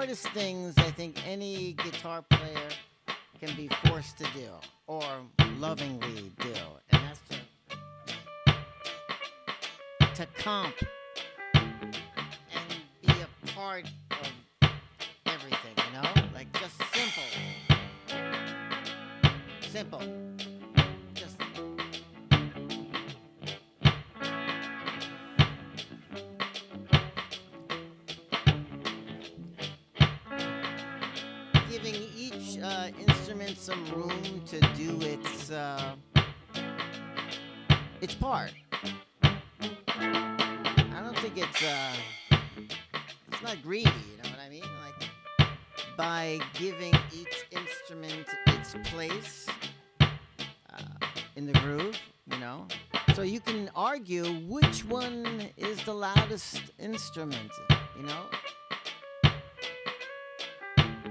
hardest things I think any guitar player can be forced to do or lovingly do, and that's to comp and be a part of everything, like just simple, just giving each instrument some room to do its part. I don't think it's not greedy, you know what I mean? Like by giving each instrument its place in the groove, So you can argue which one is the loudest instrument,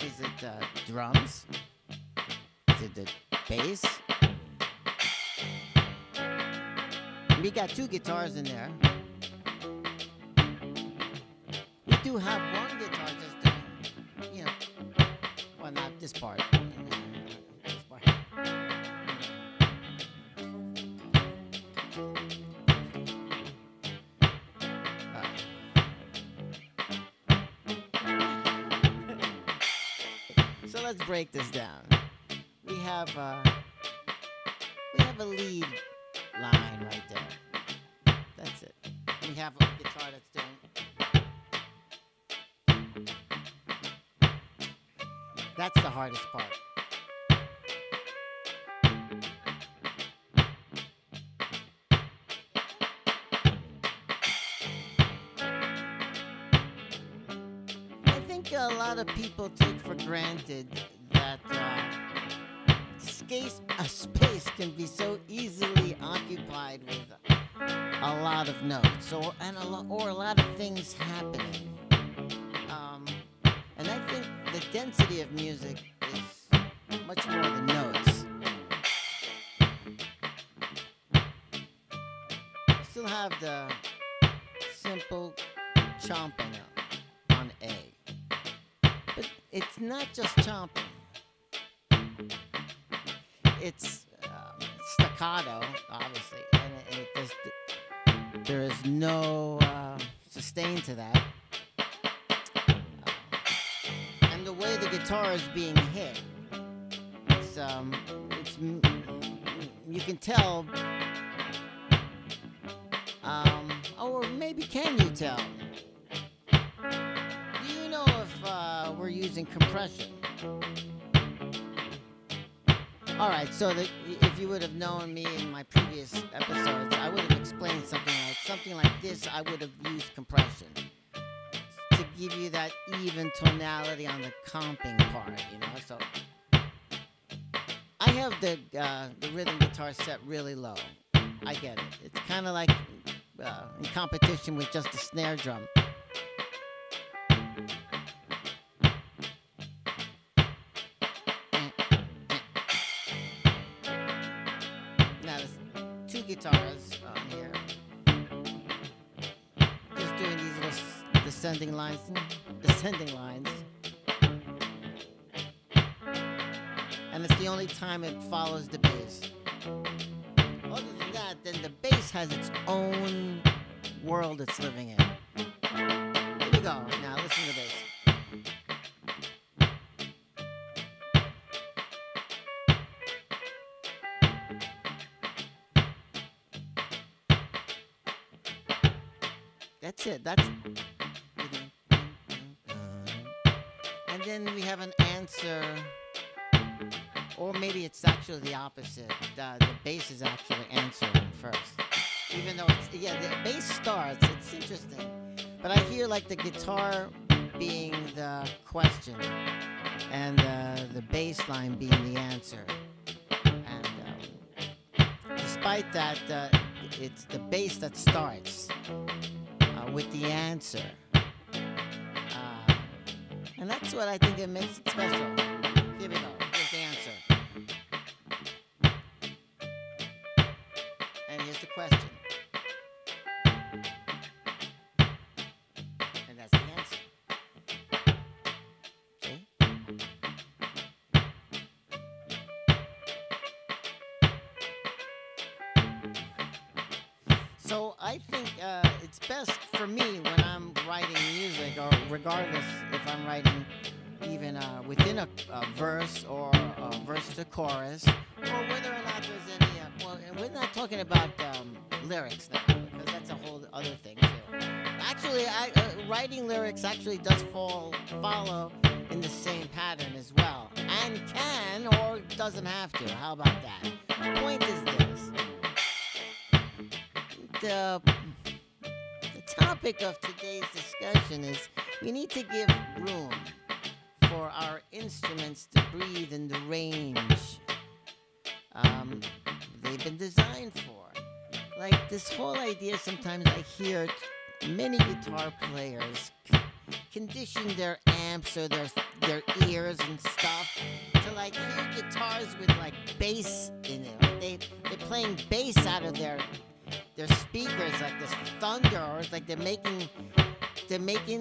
Is it drums? Is it the bass? We got two guitars in there. We do have one guitar just doing, well, not this part. This part. So let's break this down. We have a lead line right there. That's it. We have a guitar that's doing. That's the hardest part. I think a lot of people take for granted that space can be so easily occupied with a lot of notes or a lot of things happening. And I think the density of music is much more than notes. You still have the simple chomping on A. But it's not just chomping. It's staccato, obviously, and there is no sustain to that. And the way the guitar is being hit, it's you can tell, or maybe can you tell? Do you know if we're using compression? All right, so if you would have known me in my previous episodes, I would have explained something like this. I would have used compression to give you that even tonality on the comping part, So I have the rhythm guitar set really low. I get it. It's kind of like in competition with just a snare drum. Guitars on here, just doing these little descending lines, and it's the only time it follows the bass. Other than that, then the bass has its own world it's living in. Here we go. Now listen to the bass. That's it. And then we have an answer, or maybe it's actually the opposite. The bass is actually answering first, even though the bass starts. It's interesting, but I hear like the guitar being the question, and the bass line being the answer. And despite that, it's the bass that starts with the answer. And that's what I think it makes it special. Here we go. Here's the answer. And here's the question. And that's the answer. So I think it's best for me when I'm writing music, or regardless if I'm writing even within a verse or a verse to chorus, or whether or not there's any. Well, and we're not talking about lyrics now, because that's a whole other thing too. Actually, writing lyrics actually does follow in the same pattern as well, and can or doesn't have to. How about that? Point is this: the the topic of today's discussion is we need to give room for our instruments to breathe in the range um, they've been designed for. Like this whole idea, sometimes I hear many guitar players condition their amps or their ears and stuff to like hear guitars with like bass in it. Like they're playing bass out of their speakers, like this thunder, or it's like they're making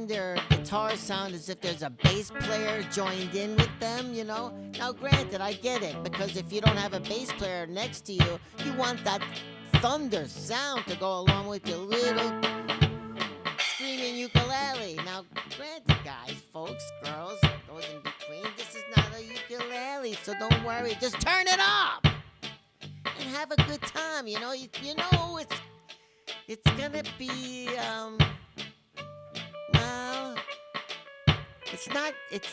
their guitar sound as if there's a bass player joined in with them, you know? Now, granted, I get it, because if you don't have a bass player next to you, you want that thunder sound to go along with your little screaming ukulele. Now, granted, guys, folks, girls, those in between, this is not a ukulele, so don't worry. Just turn it up and have a good time, you know? You know it's gonna be, well, it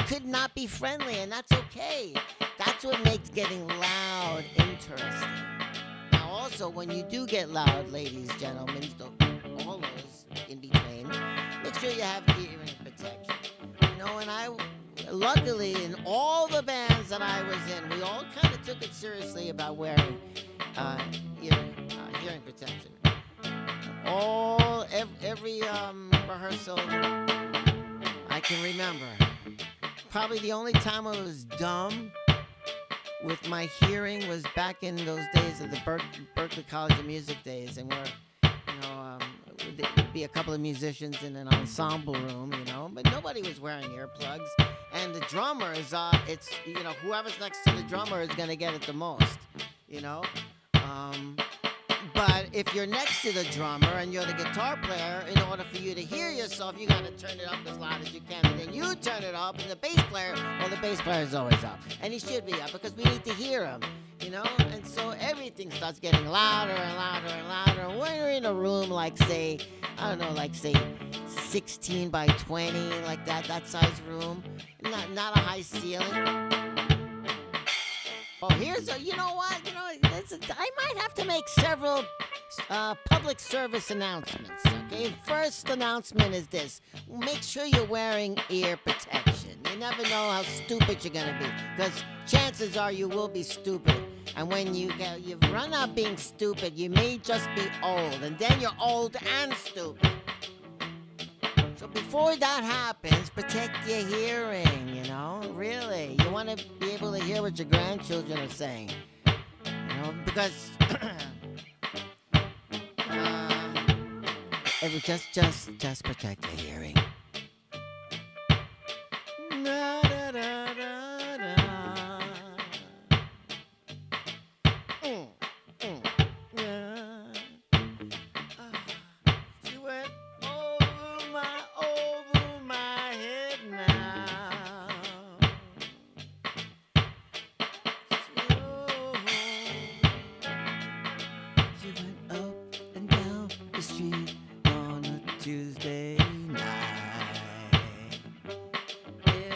could not be friendly, and that's okay. That's what makes getting loud interesting. Now, also, when you do get loud, ladies, gentlemen, all those in between, make sure you have hearing protection. You know, and luckily, in all the bands that I was in, we all kind of took it seriously about wearing hearing protection. Every rehearsal I can remember. Probably the only time I was dumb with my hearing was back in those days of the Berklee College of Music days, and there'd be a couple of musicians in an ensemble room, you know, but nobody was wearing earplugs. And the drummer is, whoever's next to the drummer is gonna get it the most, you know. But if you're next to the drummer and you're the guitar player, in order for you to hear yourself, you gotta turn it up as loud as you can, and then you turn it up, and the bass player is always up, and he should be up because we need to hear him, you know. And so everything starts getting louder and louder and louder. And when you're in a room like, say, 16 by 20, like that size room, not a high ceiling. Oh, I might have to make several public service announcements, okay? First announcement is this: make sure you're wearing ear protection. You never know how stupid you're gonna be, because chances are you will be stupid. And when you've run out being stupid, you may just be old, and then you're old and stupid. So before that happens, protect your hearing, you know? Really, you want to be able to hear what your grandchildren are saying, you know? Because just protect your hearing. Na, da, da, da, da. Yeah. She went over my head now. She went up and down the street on a Tuesday night.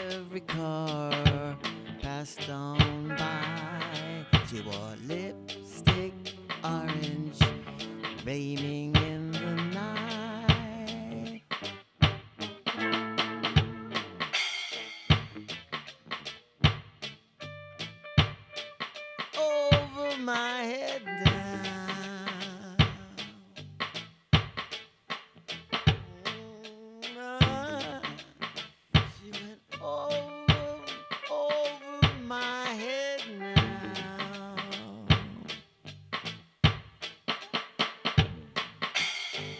Every car passed on by. She wore lipstick orange, raining in the night. Over my head now. She went over my head now.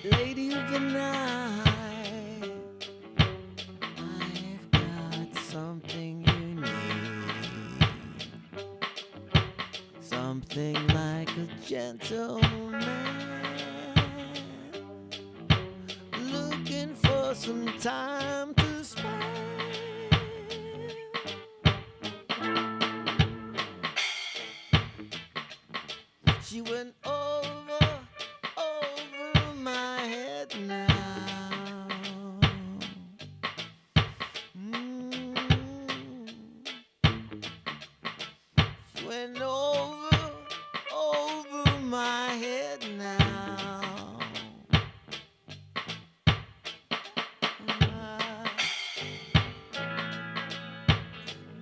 Lady of the night, I've got something you need. something like a gentleman, looking for some time to spend. She went over my head now. She went over my head now.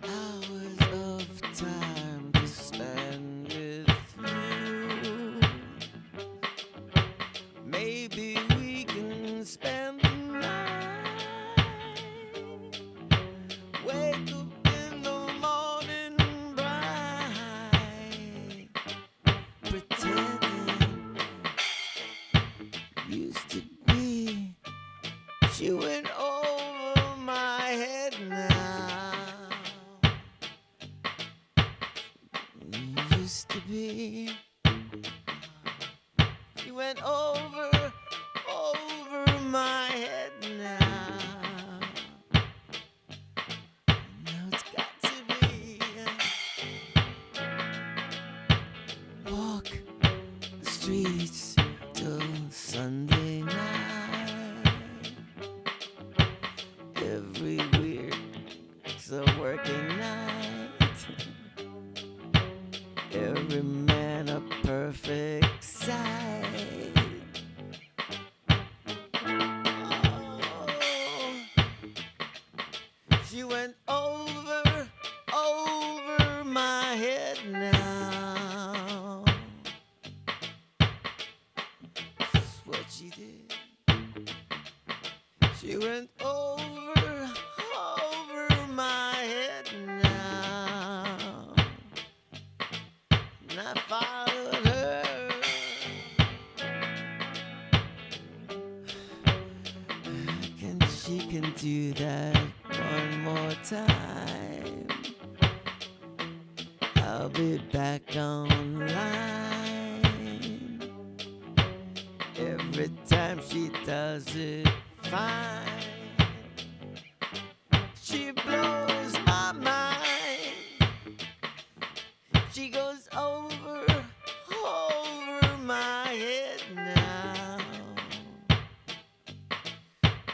Hours of time to spend with you. Maybe we can spend the night. Wake up in the morning bright, pretending used to be. She went over my head now. Used to be. She went over my head now. Now it's got to be. Walk the streets till Sunday night. Every week's a working night. Every man a perfect sight. Oh, she went over my head now. That's what she did. She went over my head now. And I followed her. She can do that one more time. I'll be back online. Every time she does it fine. She blows my mind. She goes over my head now.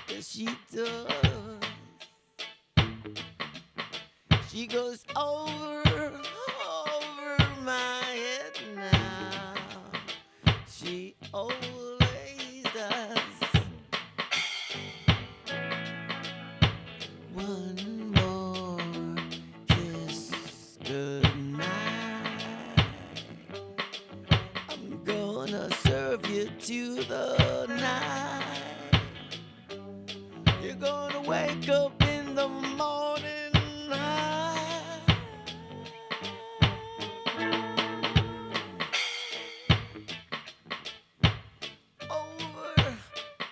Yes, she does. She goes over my head now. She always does. One more kiss goodnight. I'm gonna serve you to the night. You're gonna wake up in the morning light.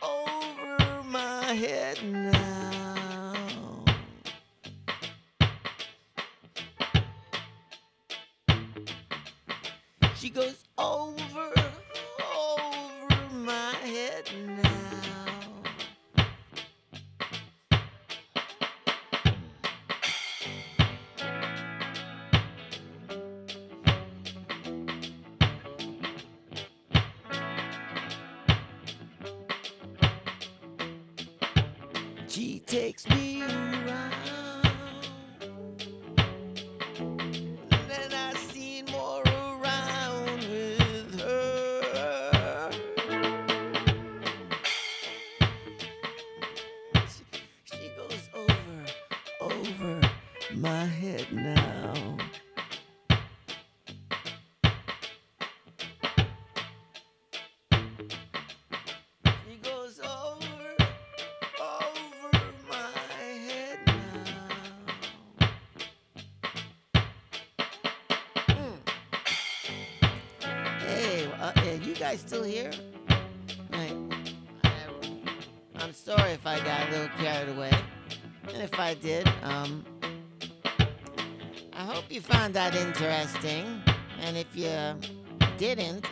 Over my head now. She goes over my head now. She takes me around, and then I seen more around with her. She goes over my head now. She goes over my head now. Hey, you guys still here? I'm sorry if I got a little carried away. And if I did, I hope you found that interesting. And if you didn't,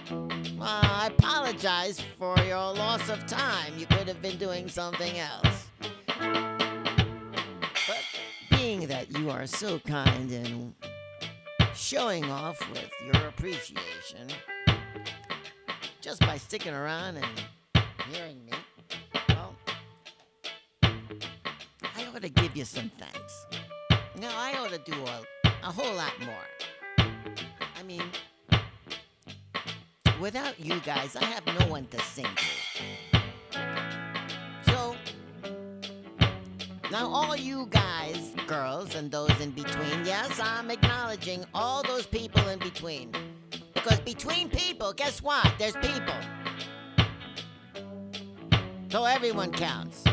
I apologize for your loss of time. You could have been doing something else. But being that you are so kind and showing off with your appreciation just by sticking around and hearing me, well, I ought to give you some thanks. Now, I ought to do a whole lot more. I mean, without you guys, I have no one to sing to. So, now all you guys, girls, and those in between, yes, I'm acknowledging all those people in between. Because between people, guess what? There's people. So everyone counts.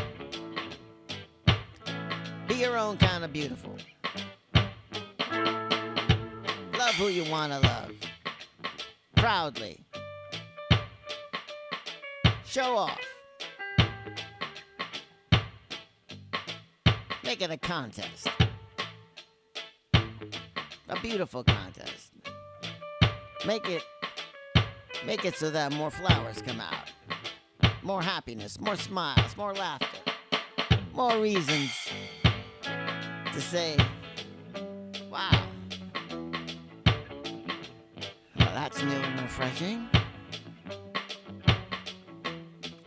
Be your own kind of beautiful. Love who you want to love. Proudly. Show off. Make it a contest. A beautiful contest. Make it so that more flowers come out. More happiness, more smiles, more laughter. More reasons to say, wow. Well, that's new and refreshing.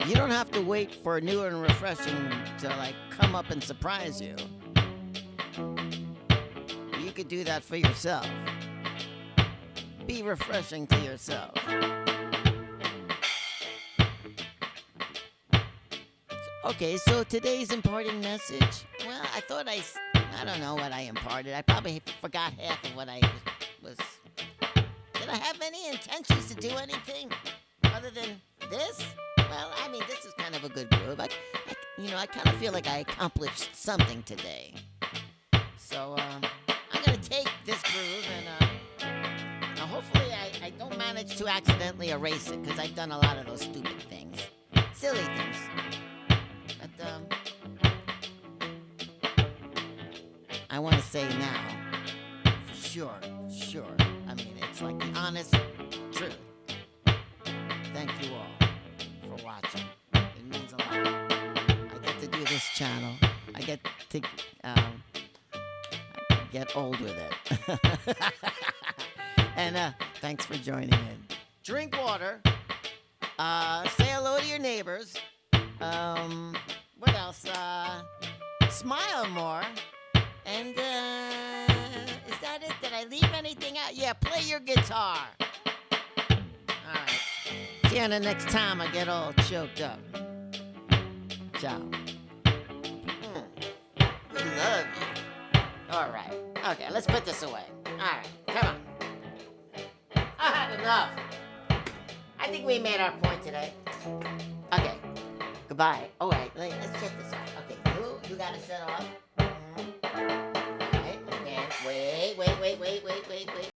You don't have to wait for new and refreshing to come up and surprise you. You could do that for yourself. Be refreshing to yourself. Okay, so today's imparting message. Well, I thought I don't know what I imparted. I probably forgot half of what I was. Did I have any intentions to do anything other than this? Well, I mean, this is kind of a good groove. I kind of feel like I accomplished something today. So, I'm going to take this groove and, hopefully I don't manage to accidentally erase it, because I've done a lot of those stupid things. Silly things. But, I want to say now, for sure, I mean, it's like the honest truth. Thank you all for watching. It means a lot. I get to do this channel. I get to get old with it. And thanks for joining in. Drink water. Say hello to your neighbors. What else? Smile more. And is that it? Did I leave anything out? Yeah, play your guitar. Alright. See you on the next time I get all choked up. Ciao. We love you. Alright. Okay, let's put this away. Alright, come on. I had enough. I think we made our point today. Okay. Goodbye. Alright, let's check this out. Okay, you gotta shut off. Alright, and wait.